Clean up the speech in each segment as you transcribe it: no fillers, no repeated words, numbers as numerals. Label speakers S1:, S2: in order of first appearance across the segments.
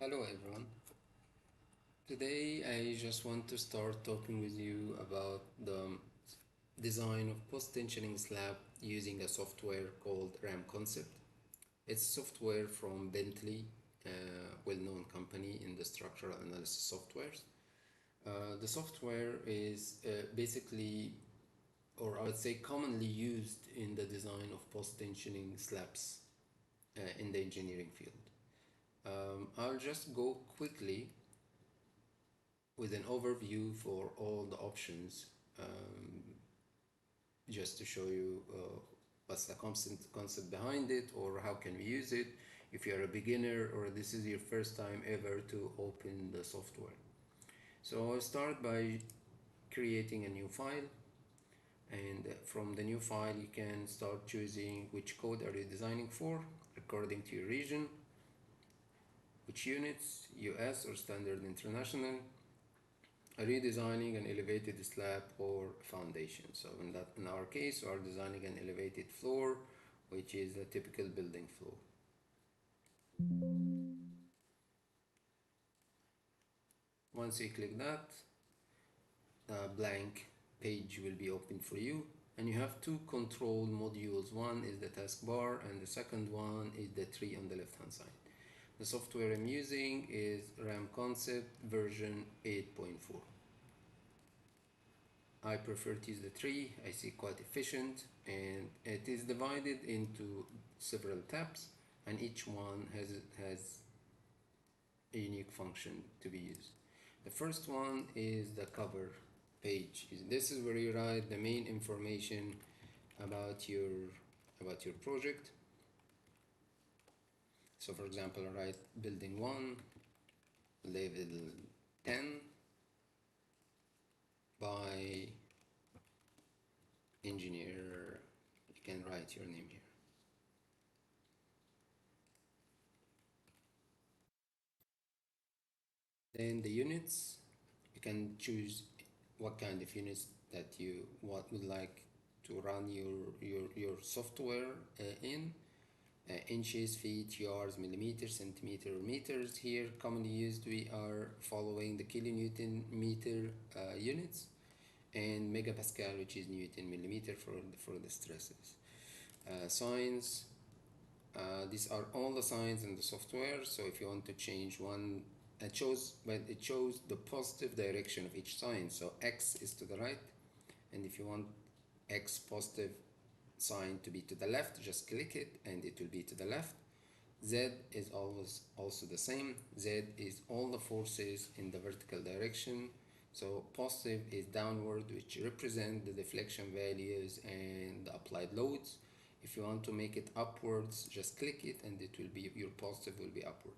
S1: Hello everyone. Today I just want to start talking with you about the design of post-tensioning slab using a software called RAM Concept. It's software from Bentley, a well-known company in the structural analysis softwares. The software is basically, or I would say commonly used in the design of post-tensioning slabs in the engineering field. I'll just go quickly with an overview for all the options, just to show you what's the concept behind it or how can we use it if you're a beginner or this is your first time ever to open the software. So I'll start by creating a new file, and from the new file you can start choosing which code are you designing for according to your region, which units, US or standard international, redesigning an elevated slab or foundation. So in our case, we are designing an elevated floor, which is a typical building floor. Once you click that, a blank page will be open for you, and you have two control modules. One is the taskbar and the second one is the tree on the left hand side. The software I'm using is RAM Concept version 8.4. I prefer to use the tree. I see quite efficient, and it is divided into several tabs, and each one has a unique function to be used. The first one is the cover page. This is where you write the main information about your project. So for example, I write building 1, level 10 by engineer. You can write your name here. Then the units, you can choose what kind of units that you would like to run your software in. Inches, feet, yards, millimeters, centimeter, meters. Here commonly used, we are following the kilonewton meter units, and megapascal, which is newton millimeter for the stresses. Signs, these are all the signs in the software. So if you want to change one, it shows the positive direction of each sign. So X is to the right, and if you want X positive sign to be to the left, just click it and it will be to the left. Z is always also the same. Z is all the forces in the vertical direction. So positive is downward, which represent the deflection values and the applied loads. If you want to make it upwards, just click it and it will be, your positive will be upward.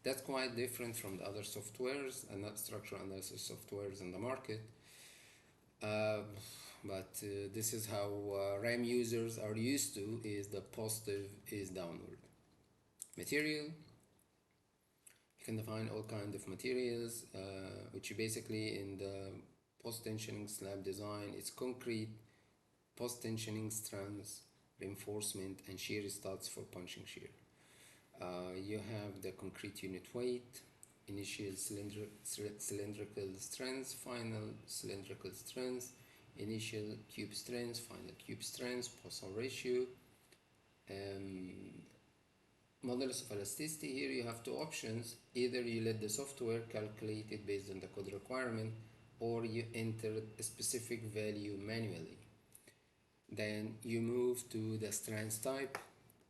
S1: That's quite different from the other softwares and not structural analysis softwares in the market. But this is how RAM users are used to, is the positive is downward. Material, you can define all kinds of materials, which basically in the post-tensioning slab design, it's concrete, post-tensioning strands, reinforcement, and shear studs for punching shear. You have the concrete unit weight, initial cylindrical strength, final cylindrical strength, initial cube strength, final cube strength, Poisson ratio, modulus of elasticity. Here you have two options. Either you let the software calculate it based on the code requirement, or you enter a specific value manually. Then you move to the strands type,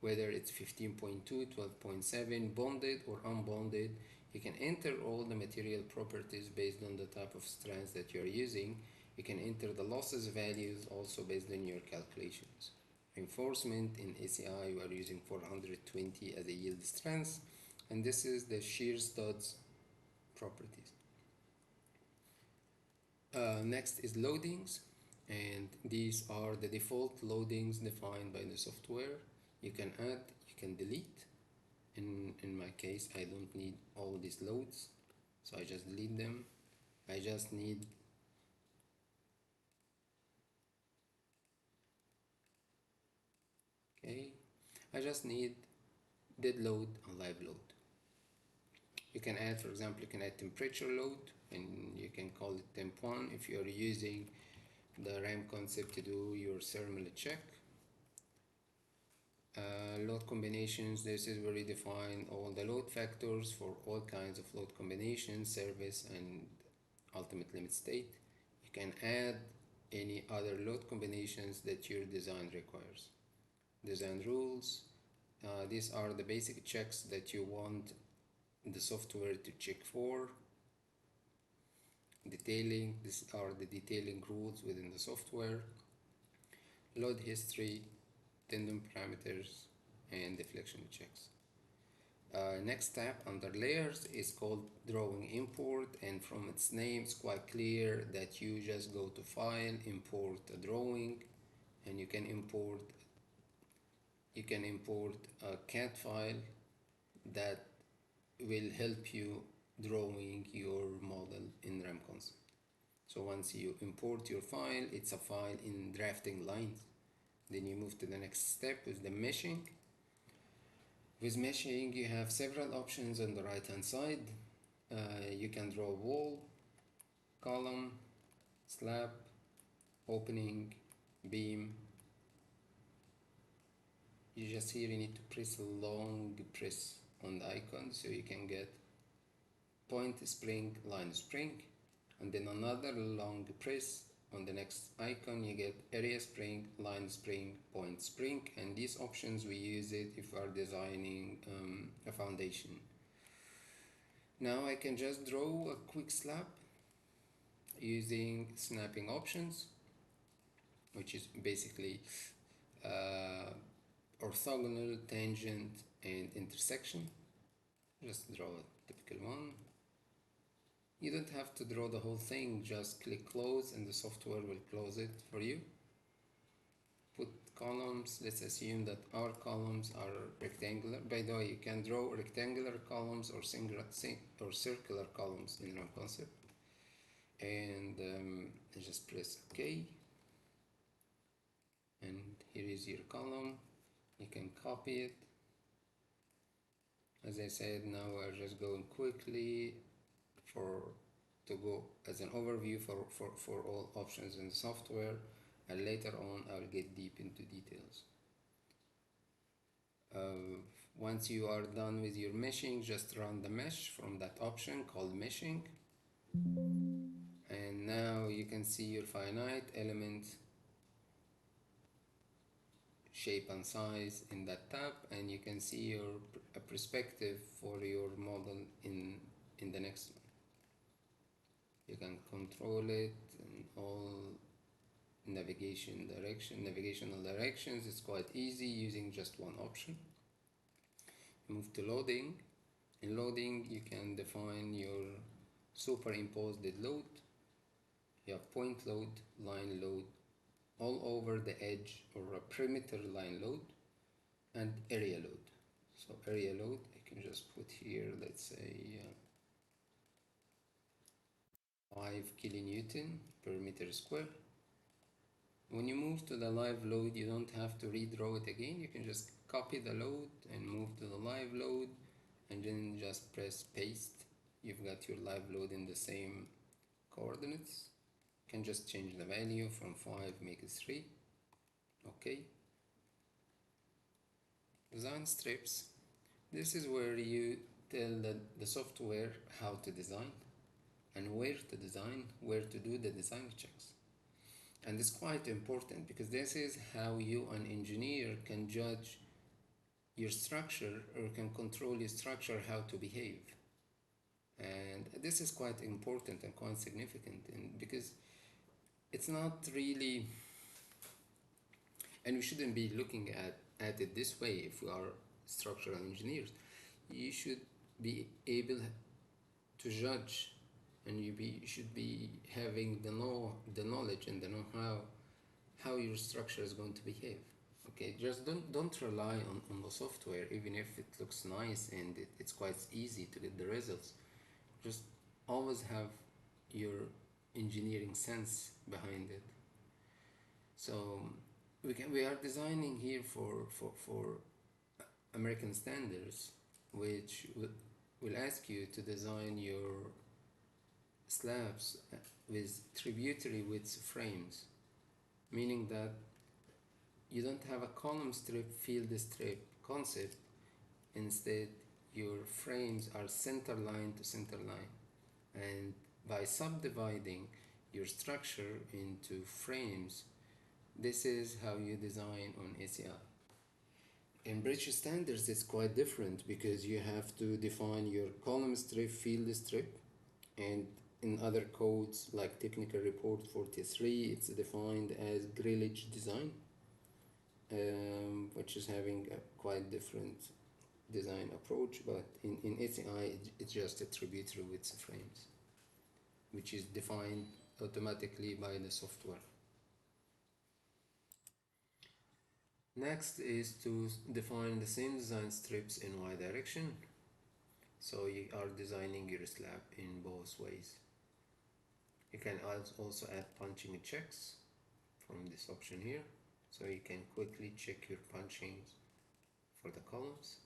S1: whether it's 15.2, 12.7, bonded or unbonded. You can enter all the material properties based on the type of strands that you're using. You can enter the losses values also based on your calculations. Reinforcement in ACI, we are using 420 as a yield strength, and this is the shear studs properties. Next is loadings, and these are the default loadings defined by the software. You can add, you can delete. In my case, I don't need all these loads, so I just delete them. I just need I just need dead load and live load. You can add, for example, you can add temperature load, and you can call it temp1 if you're using the RAM concept to do your thermal check. Load combinations, this is where you define all the load factors for all kinds of load combinations, service and ultimate limit state. You can add any other load combinations that your design requires. Design rules, these are the basic checks that you want the software to check for. Detailing, these are the detailing rules within the software. Load history, tendon parameters, and deflection checks. Next tab under layers is called drawing import, and from its name it's quite clear that you just go to file, import a drawing, and you can import a CAD file that will help you drawing your model in RAM concept. So once you import your file, it's a file in drafting lines. Then you move to the next step with the meshing. With meshing, you have several options on the right hand side. You can draw wall, column, slab, opening, beam. You just here you need to press a long press on the icon so you can get point spring, line spring, and then another long press on the next icon you get area spring, line spring, point spring, and these options we use it if we are designing a foundation. Now I can just draw a quick slab using snapping options, which is basically orthogonal, tangent, and intersection. Just draw a typical one. You don't have to draw the whole thing, just click close and the software will close it for you. Put columns, let's assume that our columns are rectangular. By the way, you can draw rectangular columns or circular columns in RAM concept. And just press OK. And here is your column. You can copy it. As I said, now we're just going quickly to go as an overview for all options in the software, and later on I'll get deep into details. Once you are done with your meshing, just run the mesh from that option called meshing, and now you can see your finite element shape and size in that tab, and you can see your perspective for your model in the next one. You can control it in all navigational directions. It's quite easy using just one option. Move to loading. In loading you can define your superimposed load. You have point load, line load, all over the edge or a perimeter line load, and area load. So area load I can just put here, let's say 5 kilonewton per meter square. When you move to the live load, you don't have to redraw it again. You can just copy the load and move to the live load, and then just press paste. You've got your live load in the same coordinates. You can just change the value from 5, make it 3. Okay. Design strips. This is where you tell the software how to design and where to design, where to do the design checks. And it's quite important because this is how you, an engineer, can judge your structure or can control your structure how to behave. And this is quite important and quite significant, and because it's not really, and we shouldn't be looking at it this way if we are structural engineers. You should be able to judge, and you should be having the knowledge and the know-how how your structure is going to behave. Okay, just don't rely on the software, even if it looks nice and it's quite easy to get the results. Just always have your engineering sense behind it. So we are designing here for American standards, which will ask you to design your slabs with tributary width frames, meaning that you don't have a column strip field strip concept. Instead, your frames are center line to center line, and by subdividing your structure into frames, this is how you design on ACI. In British standards, it's quite different because you have to define your column strip, field strip, and in other codes like Technical Report 43, it's defined as grillage design, which is having a quite different design approach. But in ACI, it's just a tributary width frames, which is defined automatically by the software. Next is to define the same design strips in Y direction. So you are designing your slab in both ways. You can also add punching checks from this option here. So you can quickly check your punchings for the columns.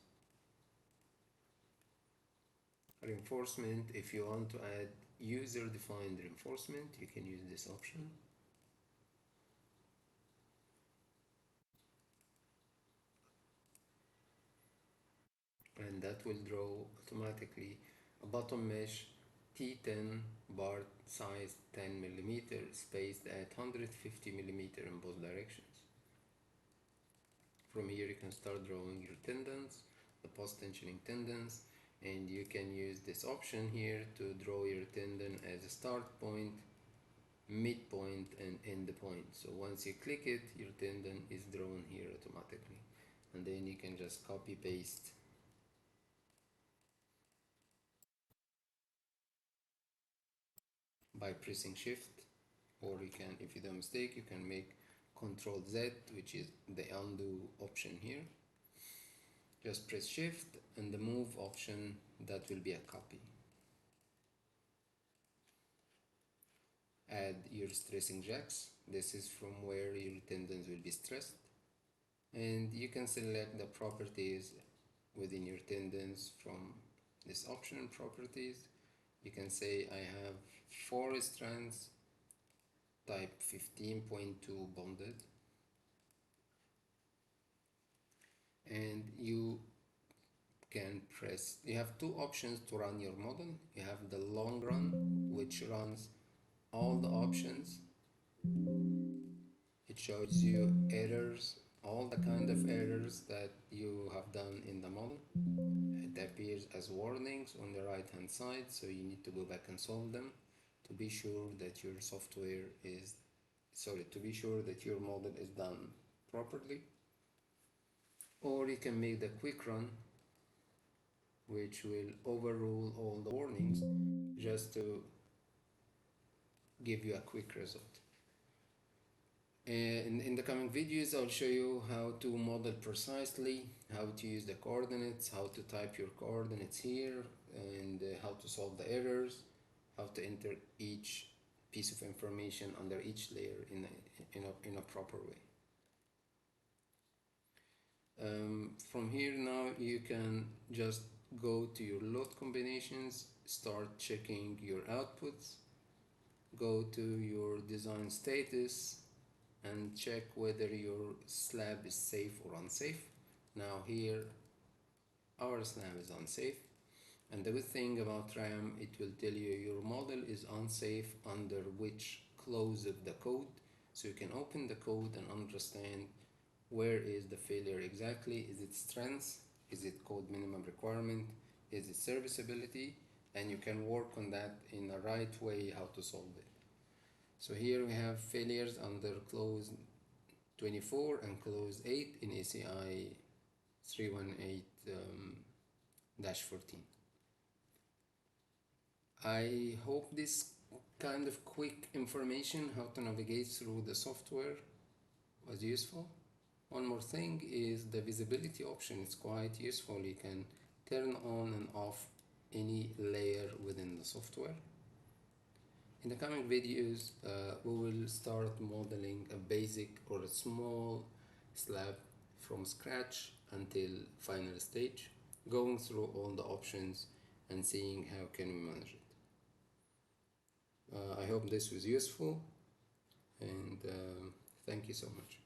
S1: Reinforcement, if you want to add user defined reinforcement, you can use this option. And that will draw automatically a bottom mesh T10 bar size 10 millimeter spaced at 150 millimeter in both directions. From here you can start drawing your tendons, the post tensioning tendons, and you can use this option here to draw your tendon as a start point, midpoint, and end point. So once you click it, your tendon is drawn here automatically, and then you can just copy paste by pressing shift, or you can, if you do a mistake, you can make Control Z, which is the undo option here. Just press shift and the move option, that will be a copy. Add your stressing jacks. This is from where your tendons will be stressed, and you can select the properties within your tendons from this option properties. You can say I have 4 strands type 15.2 bonded, and you can press, you have two options to run your model. You have the long run, which runs all the options. It shows you errors, all the kind of errors that you have done in the model. It appears as warnings on the right hand side, so you need to go back and solve them to be sure that your software is, sorry, to be sure that your model is done properly. Or you can make the quick run, which will overrule all the warnings just to give you a quick result. In the coming videos, I'll show you how to model precisely, how to use the coordinates, how to type your coordinates here, and how to solve the errors, how to enter each piece of information under each layer in a proper way. From here now, you can just go to your load combinations, start checking your outputs, go to your design status, and check whether your slab is safe or unsafe. Now here our slab is unsafe, and the good thing about RAM, it will tell you your model is unsafe under which clause of the code, so you can open the code and understand where is the failure exactly. Is it strength? Is it code minimum requirement? Is it serviceability? And you can work on that in the right way, how to solve it. So here we have failures under clause 24 and clause 8 in ACI 318-14. I hope this kind of quick information how to navigate through the software was useful. One more thing is the visibility option is quite useful. You can turn on and off any layer within the software. In the coming videos, we will start modeling a basic or a small slab from scratch until final stage, going through all the options and seeing how can we manage it. I hope this was useful, and thank you so much.